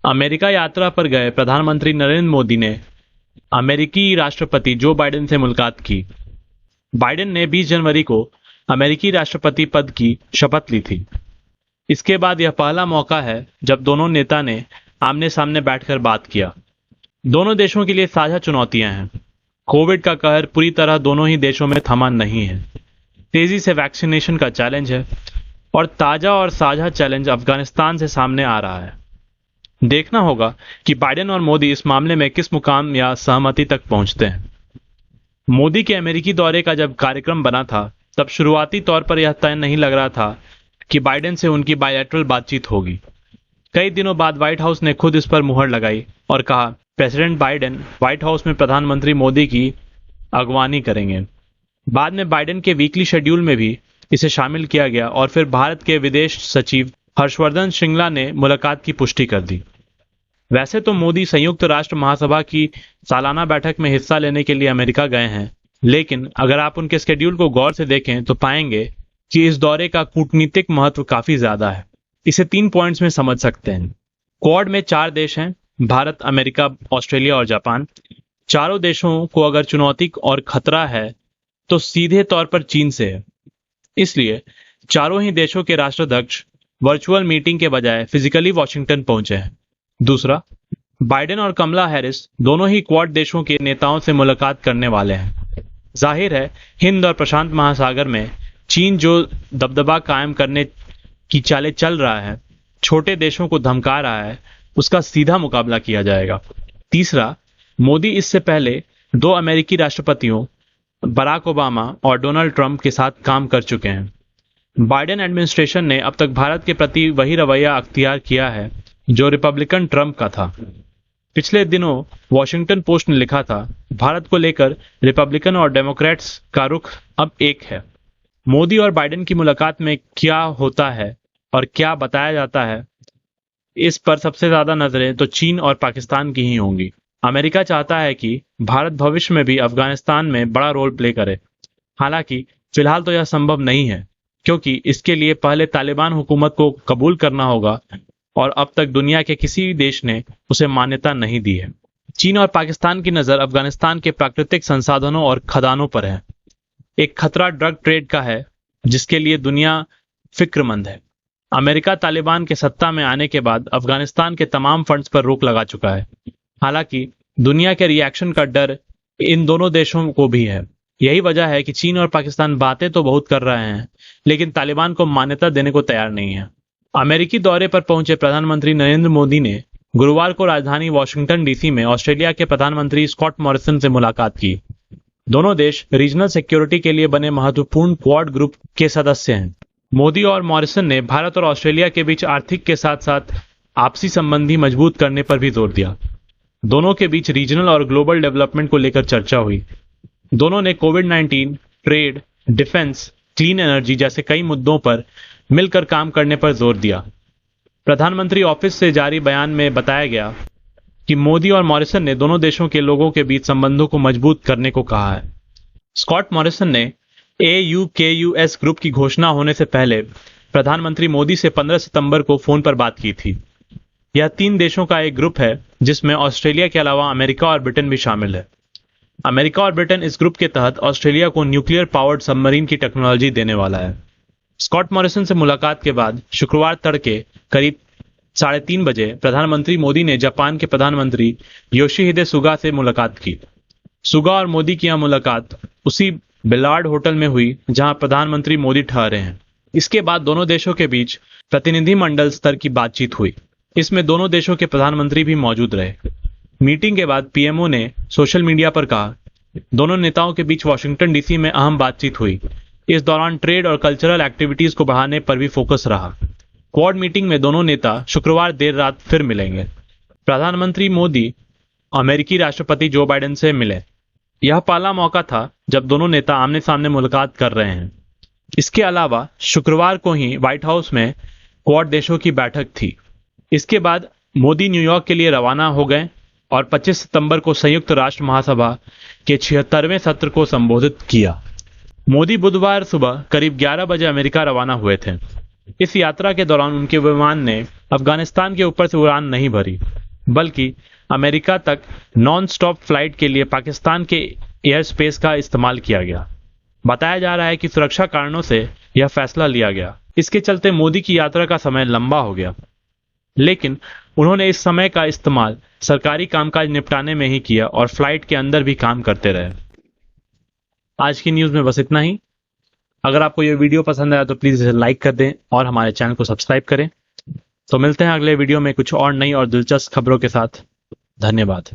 America यात्रा पर गए प्रधानमंत्री नरेंद्र मोदी ने अमेरिकी राष्ट्रपति जो बाइडेन से मुलाकात की। बाइडेन ने 20 जनवरी को अमेरिकी राष्ट्रपति पद की शपथ ली थी। इसके बाद यह पहला मौका है जब दोनों नेता ने आमने सामने बैठकर बात किया। दोनों देशों के लिए साझा चुनौतियां हैं। कोविड का कहर पूरी तरह दोनों ही देशों में थमा नहीं है। तेजी से वैक्सीनेशन का चैलेंज है और ताजा और साझा चैलेंज अफगानिस्तान से सामने आ रहा है। देखना होगा कि बाइडेन और मोदी इस मामले में किस मुकाम या सहमति तक पहुंचते हैं। मोदी के अमेरिकी दौरे का जब कार्यक्रम बना था तब शुरुआती तौर पर यह तय नहीं लग रहा था कि बाइडेन से उनकी बायलैटरल बातचीत होगी। कई दिनों बाद व्हाइट हाउस ने खुद इस पर मुहर लगाई और कहा प्रेसिडेंट बाइडेन व्हाइट हाउस में प्रधानमंत्री मोदी की अगवानी करेंगे। बाद में बाइडेन के वीकली शेड्यूल में भी इसे शामिल किया गया और फिर भारत के विदेश सचिव हर्षवर्धन श्रृंगला ने मुलाकात की पुष्टि कर दी। वैसे तो मोदी संयुक्त राष्ट्र महासभा की सालाना बैठक में हिस्सा लेने के लिए अमेरिका गए हैं, लेकिन अगर आप उनके शेड्यूल को गौर से देखें तो पाएंगे कि इस दौरे का कूटनीतिक महत्व काफी ज्यादा है। इसे 3 पॉइंट्स में समझ सकते हैं। क्वाड में 4 देश हैं, भारत, अमेरिका, ऑस्ट्रेलिया और जापान। चारों देशों को अगर चुनौती और खतरा है तो सीधे तौर पर चीन से है। इसलिए चारों ही देशों के राष्ट्राध्यक्ष वर्चुअल मीटिंग के बजाय फिजिकली वॉशिंगटन पहुंचे हैं। दूसरा, बाइडेन और कमला हैरिस दोनों ही क्वाड देशों के नेताओं से मुलाकात करने वाले हैं। जाहिर है हिंद और प्रशांत महासागर में चीन जो दबदबा कायम करने की चालें चल रहा है, छोटे देशों को धमका रहा है, उसका सीधा मुकाबला किया जाएगा। तीसरा, मोदी इससे पहले 2 अमेरिकी राष्ट्रपतियों बराक ओबामा और डोनाल्ड ट्रंप के साथ काम कर चुके हैं। बाइडेन एडमिनिस्ट्रेशन ने अब तक भारत के प्रति वही रवैया अख्तियार किया है जो रिपब्लिकन ट्रंप का था। पिछले दिनों वॉशिंगटन पोस्ट ने लिखा था, भारत को लेकर रिपब्लिकन और डेमोक्रेट्स का रुख अब एक है। मोदी और बाइडेन की मुलाकात में क्या होता है और क्या बताया जाता है, इस पर सबसे ज्यादा नजरें तो चीन और पाकिस्तान की ही होंगी। अमेरिका चाहता है कि भारत भविष्य में भी अफगानिस्तान में बड़ा रोल प्ले करे। हालांकि फिलहाल तो यह संभव नहीं है, क्योंकि इसके लिए पहले तालिबान हुकूमत को कबूल करना होगा और अब तक दुनिया के किसी देश ने उसे मान्यता नहीं दी है। चीन और पाकिस्तान की नजर अफगानिस्तान के प्राकृतिक संसाधनों और खदानों पर है। एक खतरा ड्रग ट्रेड का है जिसके लिए दुनिया फिक्रमंद है। अमेरिका तालिबान के सत्ता में आने के बाद अफगानिस्तान के तमाम फंड्स पर रोक लगा चुका है। हालांकि दुनिया के रिएक्शन का डर इन दोनों देशों को भी है। यही वजह है कि चीन और पाकिस्तान बातें तो बहुत कर रहे हैं, लेकिन तालिबान को मान्यता देने को तैयार नहीं है। अमेरिकी दौरे पर पहुंचे प्रधानमंत्री नरेंद्र मोदी ने गुरुवार को राजधानी वॉशिंगटन डीसी में ऑस्ट्रेलिया के प्रधानमंत्री स्कॉट मॉरिसन से मुलाकात की। दोनों देश रीजनल सिक्योरिटी के लिए बने महत्वपूर्ण क्वाड ग्रुप के सदस्य हैं। मोदी और मॉरिसन ने भारत और ऑस्ट्रेलिया के बीच आर्थिक के साथ साथ आपसी संबंधी मजबूत करने पर भी जोर दिया। दोनों के बीच रीजनल और ग्लोबल डेवलपमेंट को लेकर चर्चा हुई। दोनों ने कोविड-19, ट्रेड, डिफेंस, क्लीन एनर्जी जैसे कई मुद्दों पर मिलकर काम करने पर जोर दिया। प्रधानमंत्री ऑफिस से जारी बयान में बताया गया कि मोदी और मॉरिसन ने दोनों देशों के लोगों के बीच संबंधों को मजबूत करने को कहा है। स्कॉट मॉरिसन ने AUKUS ग्रुप की घोषणा होने से पहले प्रधानमंत्री मोदी से 15 सितंबर को फोन पर बात की थी। यह 3 देशों का एक ग्रुप है जिसमें ऑस्ट्रेलिया के अलावा अमेरिका और ब्रिटेन भी शामिल है। अमेरिका और ब्रिटेन इस ग्रुप के तहत ऑस्ट्रेलिया को न्यूक्लियर पावर्ड सबमरीन की टेक्नोलॉजी देने वाला है। स्कॉट मॉरिसन से मुलाकात के बाद शुक्रवार तड़के करीब 3:30 बजे प्रधानमंत्री मोदी ने जापान के प्रधानमंत्री योशिहिदे सुगा से मुलाकात की। सुगा और मोदी की यह मुलाकात उसी बिलार्ड होटल में हुई जहां प्रधानमंत्री मोदी ठहरे हैं। इसके बाद दोनों देशों के बीच प्रतिनिधिमंडल स्तर की बातचीत हुई। इसमें दोनों देशों के प्रधानमंत्री भी मौजूद रहे। मीटिंग के बाद पीएमओ ने सोशल मीडिया पर कहा, दोनों नेताओं के बीच वॉशिंगटन डीसी में अहम बातचीत हुई। इस दौरान ट्रेड और कल्चरल एक्टिविटीज को बढ़ाने पर भी फोकस रहा। क्वाड मीटिंग में दोनों नेता शुक्रवार देर रात फिर मिलेंगे। प्रधानमंत्री मोदी अमेरिकी राष्ट्रपति जो बाइडेन से मिले। यह पहला मौका था जब दोनों नेता आमने सामने मुलाकात कर रहे हैं। इसके अलावा शुक्रवार को ही व्हाइट हाउस में क्वाड देशों की बैठक थी। इसके बाद मोदी न्यूयॉर्क के लिए रवाना हो गए और 25 सितंबर को संयुक्त राष्ट्र महासभा के 76वें सत्र को संबोधित किया। मोदी बुधवार सुबह करीब 11 बजे अमेरिका रवाना हुए थे। इस यात्रा के दौरान उनके विमान ने अफगानिस्तान के ऊपर से उड़ान नहीं भरी, बल्कि अमेरिका तक नॉन स्टॉप फ्लाइट के लिए पाकिस्तान के एयर स्पेस का इस्तेमाल किया गया। बताया जा रहा है कि सुरक्षा कारणों से यह फैसला लिया गया। इसके चलते मोदी की यात्रा का समय लंबा हो गया, लेकिन उन्होंने इस समय का इस्तेमाल सरकारी कामकाज निपटाने में ही किया और फ्लाइट के अंदर भी काम करते रहे। आज की न्यूज़ में बस इतना ही। अगर आपको यह वीडियो पसंद आया तो प्लीज़ इसे लाइक कर दें और हमारे चैनल को सब्सक्राइब करें। तो मिलते हैं अगले वीडियो में कुछ और नई और दिलचस्प खबरों के साथ। धन्यवाद।